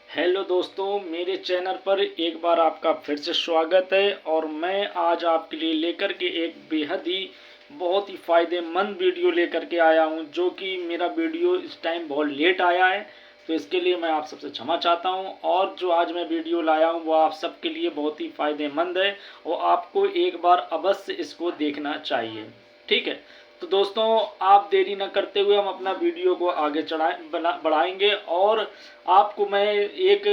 Hello दोस्तों, मेरे channel पर एक बार आपका फिर से स्वागत है। और मैं आज आपके लिए लेकर के एक बेहद ही बहुत ही फ़ायदेमंद वीडियो लेकर के आया हूं, जो कि मेरा वीडियो इस टाइम बहुत लेट आया है, तो इसके लिए मैं आप सबसे क्षमा चाहता हूं। और जो आज मैं वीडियो लाया हूं वो आप सबके लिए बहुत ही फ़ायदेमंद है और आपको एक बार अवश्य इसको देखना चाहिए। ठीक है, तो दोस्तों आप देरी न करते हुए हम अपना वीडियो को आगे बढ़ाएंगे। और आपको मैं एक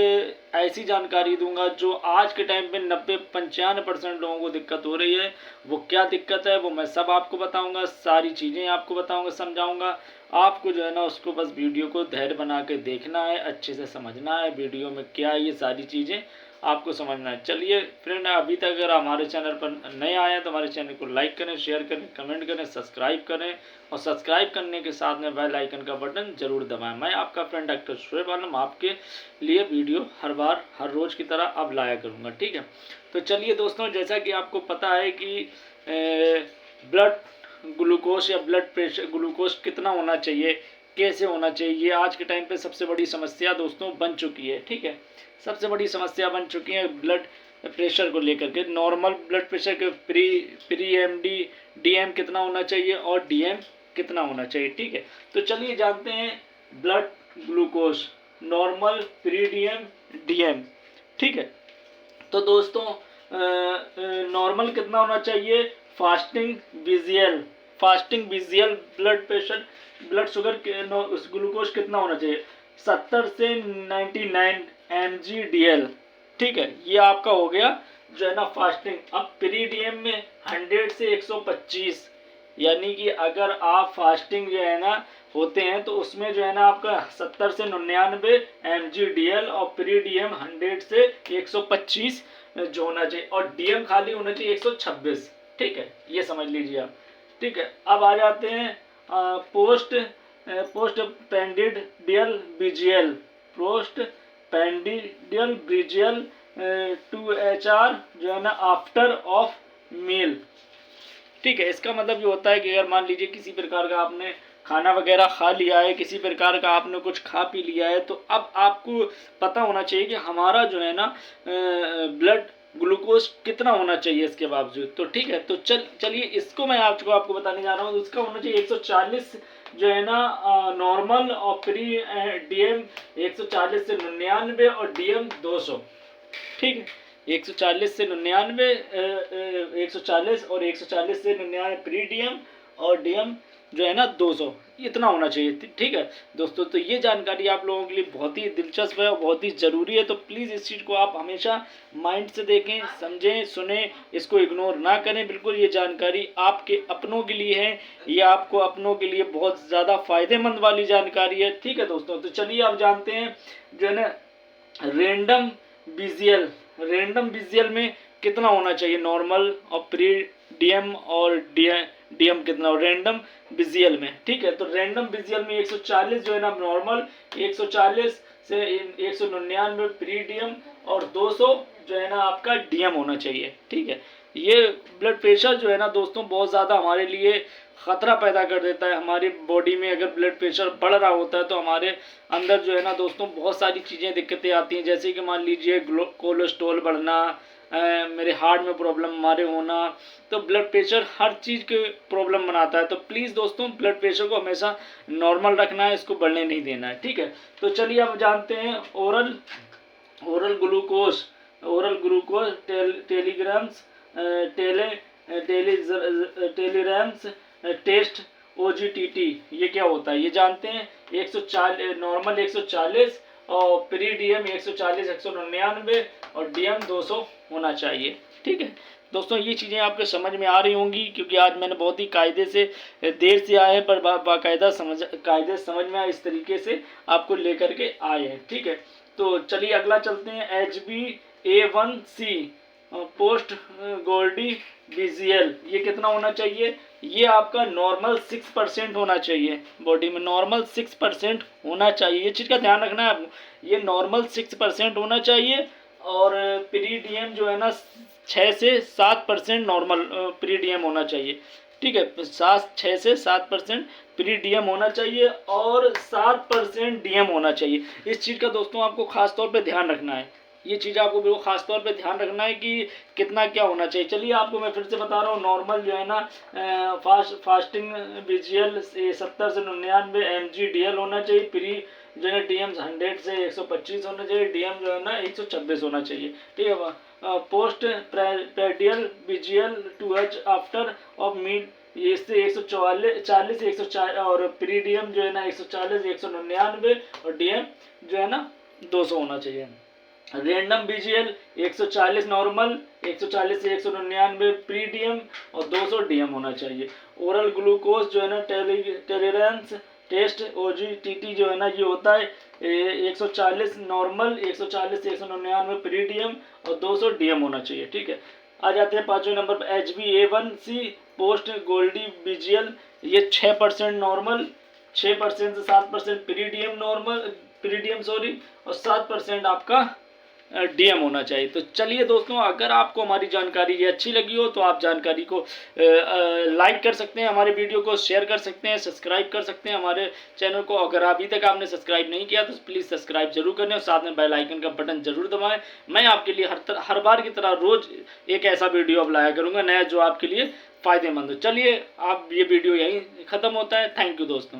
ऐसी जानकारी दूंगा जो आज के टाइम पे 90-95% लोगों को दिक्कत हो रही है। वो क्या दिक्कत है वो मैं सब आपको बताऊंगा, सारी चीज़ें आपको बताऊंगा, समझाऊंगा। आपको जो है ना उसको बस वीडियो को धैर्य बना के देखना है, अच्छे से समझना है वीडियो में क्या है, ये सारी चीज़ें आपको समझना है। चलिए फ्रेंड, अभी तक अगर हमारे चैनल पर नए आए हैं तो हमारे चैनल को लाइक करें, शेयर करें, कमेंट करें, सब्सक्राइब करें और सब्सक्राइब करने के साथ में बेल आइकन का बटन जरूर दबाएं। मैं आपका फ्रेंड डॉक्टर शोएब आलम आपके लिए वीडियो हर रोज़ की तरह अब लाया करूँगा। ठीक है, तो चलिए दोस्तों, जैसा कि आपको पता है कि ब्लड ग्लूकोज या ब्लड प्रेशर ग्लूकोज कितना होना चाहिए, कैसे होना चाहिए, ये आज के टाइम पे सबसे बड़ी समस्या दोस्तों बन चुकी है। ठीक है, सबसे बड़ी समस्या बन चुकी है ब्लड प्रेशर को लेकर के। नॉर्मल ब्लड प्रेशर के प्री एमडी डीएम कितना होना चाहिए और डीएम कितना होना चाहिए। ठीक है, तो चलिए जानते हैं blood glucose, normal, pre DM, DM. ठीक है, तो दोस्तों नॉर्मल कितना होना चाहिए, फास्टिंग विजियल blood pressure, blood sugar glucose कितना होना चाहिए, 70 से 99 mg/dl। ठीक है, ये आपका हो गया जो है ना फास्टिंग। अब पीरीडीएम में 100 से 125, यानी कि अगर आप फास्टिंग जो है ना होते हैं तो उसमें जो है ना आपका 70 से 99 mg/dl और पीरीडीएम 100 से 125 जो होना चाहिए, और डीएम खाली होना चाहिए 126। ठीक है, ये समझ लीजिए आप। ठीक है, अब आ जाते हैं post prandial BGL, post prandial BGL 2HR जो है ना आफ्टर ऑफ मील। ठीक है, इसका मतलब ये होता है कि अगर मान लीजिए किसी प्रकार का आपने खाना वगैरह खा लिया है, किसी प्रकार का आपने कुछ खा पी लिया है, तो अब आपको पता होना चाहिए कि हमारा जो है ना ब्लड ग्लूकोज कितना होना चाहिए इसके बावजूद। तो ठीक है, तो चलिए इसको मैं आपको बताने जा रहा हूँ। उसका होना चाहिए 140 जो है ना नॉर्मल, और प्री डीएम 140 से 99 और डीएम 200। ठीक है, 140 से 99 140 और 140 से 99 प्री डीएम और डीएम जो है ना 200, इतना होना चाहिए। ठीक है दोस्तों, तो ये जानकारी आप लोगों के लिए बहुत ही दिलचस्प है और बहुत ही ज़रूरी है। तो प्लीज़ इस चीज़ को आप हमेशा माइंड से देखें, समझें, सुने, इसको इग्नोर ना करें। बिल्कुल ये जानकारी आपके अपनों के लिए है, ये आपको अपनों के लिए बहुत ज़्यादा फ़ायदेमंद वाली जानकारी है। ठीक है दोस्तों, तो चलिए आप जानते हैं जो है ना रैंडम बीजीएल में कितना होना चाहिए, नॉर्मल और प्री डीएम और डीएम कितना हो रैंडम बीजीएल में। ठीक है, तो रैंडम बीजीएल में 140 जो है ना नॉर्मल, 140 से 199 प्री डीएम और 200 जो है ना आपका डीएम होना चाहिए। ठीक है, ये ब्लड प्रेशर जो है ना दोस्तों बहुत ज़्यादा हमारे लिए ख़तरा पैदा कर देता है। हमारी बॉडी में अगर ब्लड प्रेशर बढ़ रहा होता है तो हमारे अंदर जो है ना दोस्तों बहुत सारी चीज़ें दिक्कतें आती हैं, जैसे कि मान लीजिए कोलेस्ट्रॉल बढ़ना, मेरे हार्ट में प्रॉब्लम हमारे होना। तो ब्लड प्रेशर हर चीज़ के प्रॉब्लम बनाता है। तो प्लीज़ दोस्तों ब्लड प्रेशर को हमेशा नॉर्मल रखना है, इसको बढ़ने नहीं देना है। ठीक है, तो चलिए अब जानते हैं oral glucose telegrams telegrams test OGTT, ये क्या होता है ये जानते हैं। 140 नॉर्मल 140 और प्री डीएम 140 199 और डीएम 200 होना चाहिए। ठीक है दोस्तों, ये चीज़ें आपको समझ में आ रही होंगी, क्योंकि आज मैंने बहुत ही कायदे से देर से आए हैं पर कायदे समझ में आए, इस तरीके से आपको लेकर के आए हैं। ठीक है, तो चलिए अगला चलते हैं। HbA1c पोस्ट गोल्डी बीजीएल, ये कितना होना चाहिए, ये आपका नॉर्मल 6% होना चाहिए। बॉडी में नॉर्मल 6% होना चाहिए, ये चीज़ का ध्यान रखना है आपको। ये नॉर्मल 6% होना चाहिए और पीरीडीएम जो है ना 6 से 7% नॉर्मल पीरीडीएम होना चाहिए। ठीक है। 6 से 7% प्री डीएम होना चाहिए और 7% डीएम होना चाहिए। इस चीज़ का दोस्तों आपको खास तौर पे ध्यान रखना है, ये चीज़ आपको बिल्कुल खास तौर पे ध्यान रखना है कि कितना क्या होना चाहिए। चलिए आपको मैं फिर से बता रहा हूँ, नॉर्मल जो है ना फास्टिंग बीजीएल 70 से 99 mg/dl होना चाहिए। प्री जो है डीएम 100 से 125 होना चाहिए, डीएम जो है ना 126 होना चाहिए, ठीक है। Post prandial BGL 2h after of meal ये इससे 140 104 और प्री डीएम जो है ना 140 199 और डीएम जो है ना 200 होना चाहिए। रैंडम बीजीएल 140 नॉर्मल, 140 से 199 प्री डीएम और 200 डीएम होना चाहिए। ओरल ग्लूकोज जो है ना टॉलरेंस टेस्ट OGTT जो है ना ये होता है 140 नॉर्मल, 140 से 199 प्री डीएम और 200 डीएम होना चाहिए, ठीक है। आ जाते हैं 5वें नंबर पर HbA1c पोस्ट गोल्डी बीजीएल, ये 6% नॉर्मल, 6% से 7% प्रीडीएम सॉरी, और 7% आपका डीएम होना चाहिए। तो चलिए दोस्तों, अगर आपको हमारी जानकारी ये अच्छी लगी हो तो आप जानकारी को लाइक कर सकते हैं, हमारे वीडियो को शेयर कर सकते हैं, सब्सक्राइब कर सकते हैं हमारे चैनल को। अगर अभी तक आपने सब्सक्राइब नहीं किया तो प्लीज़ सब्सक्राइब जरूर करें और साथ में बेल आइकन का बटन जरूर दबाएं। मैं आपके लिए हर बार की तरह रोज़ एक ऐसा वीडियो अब लाया करूँगा नया जो आपके लिए फ़ायदेमंद हो। चलिए आप ये वीडियो यहीं ख़त्म होता है। थैंक यू दोस्तों।